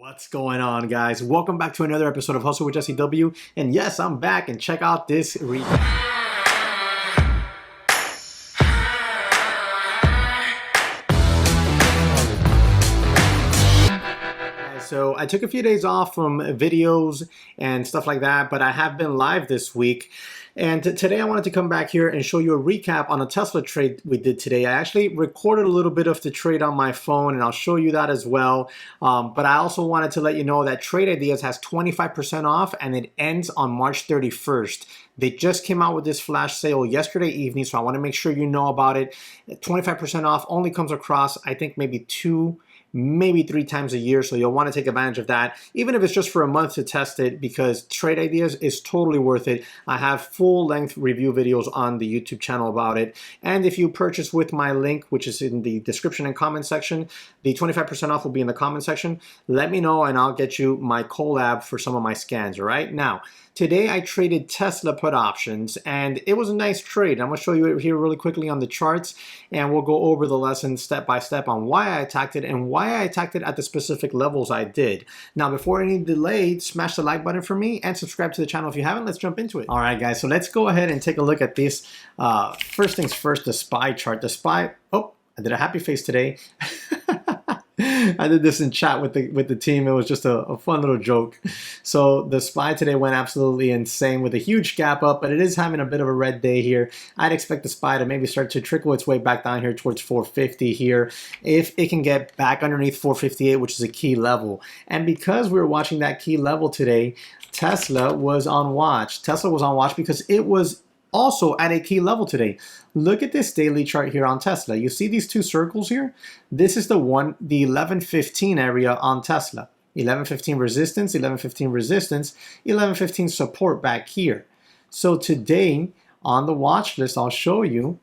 What's going on, guys? Welcome back to another episode of Hustle with JesseW. And yes, I'm back, and check out this recap. So I took a few days off from videos and stuff like that, but I have been live this week. And today I wanted to come back here and show you a recap on a Tesla trade we did today. I actually recorded a little bit of the trade on my phone, and I'll show you that as well. But I also wanted to let you know that Trade Ideas has 25% off, and it ends on March 31st. They just came out with this flash sale yesterday evening, so I want to make sure you know about it. 25% off only comes across, I think, maybe three times a year, so you'll want to take advantage of that, even if it's just for a month to test it, because Trade Ideas is totally worth it. I have full-length review videos on the YouTube channel about it, and if you purchase with my link, which is in the description and comment section, the 25% off will be in the comment section. Let me know and I'll get you my collab for some of my scans. All right, now today I traded Tesla put options, and it was a nice trade. I'm going to show you it here really quickly on the charts, and we'll go over the lesson step by step on why I attacked it and why I attacked it at the specific levels I did. Now, before any delay, smash the like button for me and subscribe to the channel if you haven't. Let's jump into it. All right, guys, so let's go ahead and take a look at this. First things first, the SPY chart. The SPY, oh, I did a happy face today. I did this in chat with the team. It was just a fun little joke. So the SPY today went absolutely insane with a huge gap up, but it is having a bit of a red day here. I'd expect the SPY to maybe start to trickle its way back down here towards 450 here, if it can get back underneath 458, which is a key level. And because we were watching that key level today, Tesla was on watch. Tesla was on watch because it was also at a key level today. Look at this daily chart here on Tesla. You see these two circles here? This is the 1115 area on Tesla. 1115 resistance, 1115 resistance, 1115 support back here. So today on the watch list, I'll show you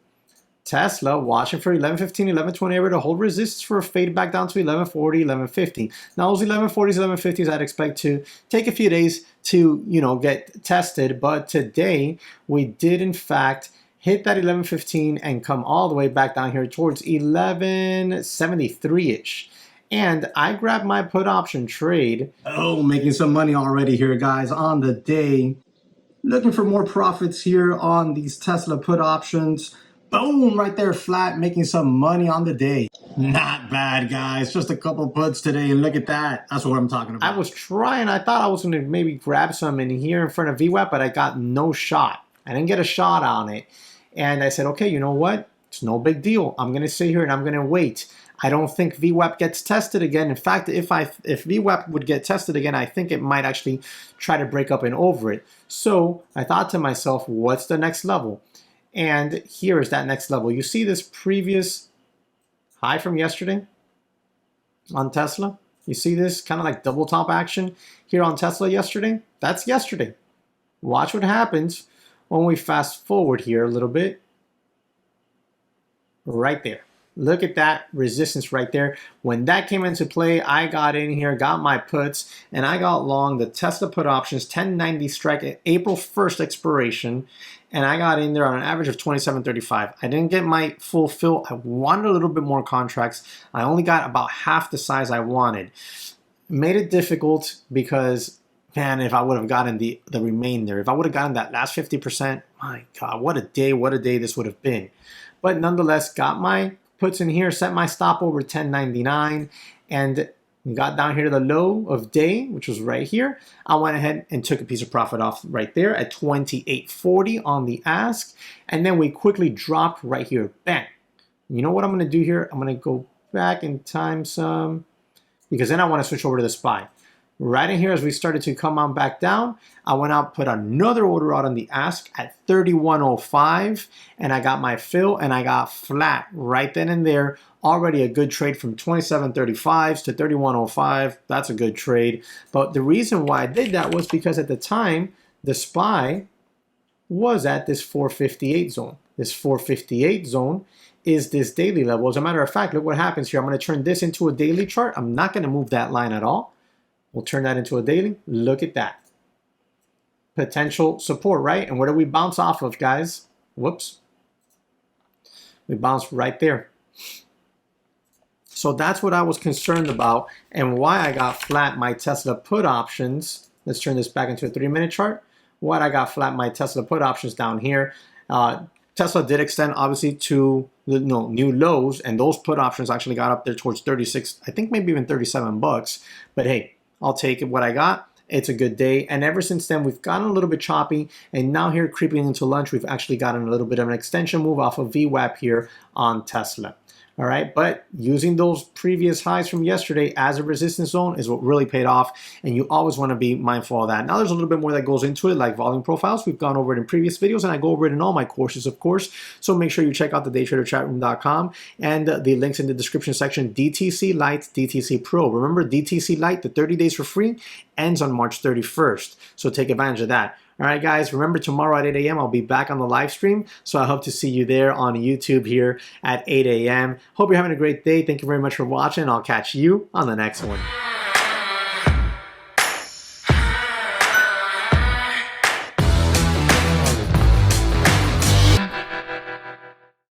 Tesla watching for 1115, 1120 area to hold resistance for a fade back down to 1140, 1150. Now those 1140s, 1150s I'd expect to take a few days to, get tested, but today we did in fact hit that 1115 and come all the way back down here towards 1173-ish. And I grabbed my put option trade. Oh, making some money already here, guys, on the day. Looking for more profits here on these Tesla put options. Boom, right there, flat, making some money on the day. Not bad, guys. Just a couple puts today, and look at that. That's what I'm talking about. I was trying. I thought I was going to maybe grab some in here in front of VWAP, but I got no shot. I didn't get a shot on it. And I said, okay, you know what? It's no big deal. I'm going to sit here and I'm going to wait. I don't think VWAP gets tested again. In fact, if VWAP would get tested again, I think it might actually try to break up and over it. So I thought to myself, what's the next level? And here is that next level. You see this previous high from yesterday on Tesla? You see this kind of like double top action here on Tesla yesterday? That's yesterday. Watch what happens when we fast forward here a little bit. Right there. Look at that resistance right there. When that came into play, I got in here, got my puts, and I got long the Tesla put options 1090 strike at April 1st expiration, and I got in there on an average of 27.35. I didn't get my full fill. I wanted a little bit more contracts. I only got about half the size I wanted. Made it difficult because, man, if I would have gotten the remainder, if I would have gotten that last 50%, my God, what a day this would have been. But nonetheless, got my puts in here, set my stop over 1099, and got down here to the low of day, which was right here. I went ahead and took a piece of profit off right there at 28.40 on the ask, and then we quickly dropped right here. Bang. You know what I'm going to do here? I'm going to go back in time some, because then I want to switch over to the SPY. Right in here, as we started to come on back down, I went out, put another order out on the ask at 31.05, and I got my fill, and I got flat right then and there. Already a good trade from 27.35s to 31.05. That's a good trade. But the reason why I did that was because at the time, the SPY was at this 458 zone. This 458 zone is this daily level. As a matter of fact, look what happens here. I'm going to turn this into a daily chart. I'm not going to move that line at all. We'll turn that into a daily. Look at that. Potential support, right? And where do we bounce off of, guys? Whoops. We bounced right there. So that's what I was concerned about and why I got flat my Tesla put options. Let's turn this back into a 3-minute chart. Why I got flat my Tesla put options down here. Tesla did extend obviously to the new lows, and those put options actually got up there towards 36, I think maybe even 37 bucks. But hey, I'll take it what I got. It's a good day. And ever since then, we've gotten a little bit choppy. And now here creeping into lunch, we've actually gotten a little bit of an extension move off of VWAP here on Tesla. All right, but using those previous highs from yesterday as a resistance zone is what really paid off, and you always want to be mindful of that. Now there's a little bit more that goes into it, like volume profiles. We've gone over it in previous videos, and I go over it in all my courses, of course. So make sure you check out the daytraderchatroom.com and the links in the description section. DTC Lite, DTC Pro. Remember, DTC Lite, the 30 days for free, ends on March 31st. So take advantage of that. All right, guys, remember tomorrow at 8 a.m. I'll be back on the live stream. So I hope to see you there on YouTube here at 8 a.m. Hope you're having a great day. Thank you very much for watching. I'll catch you on the next one.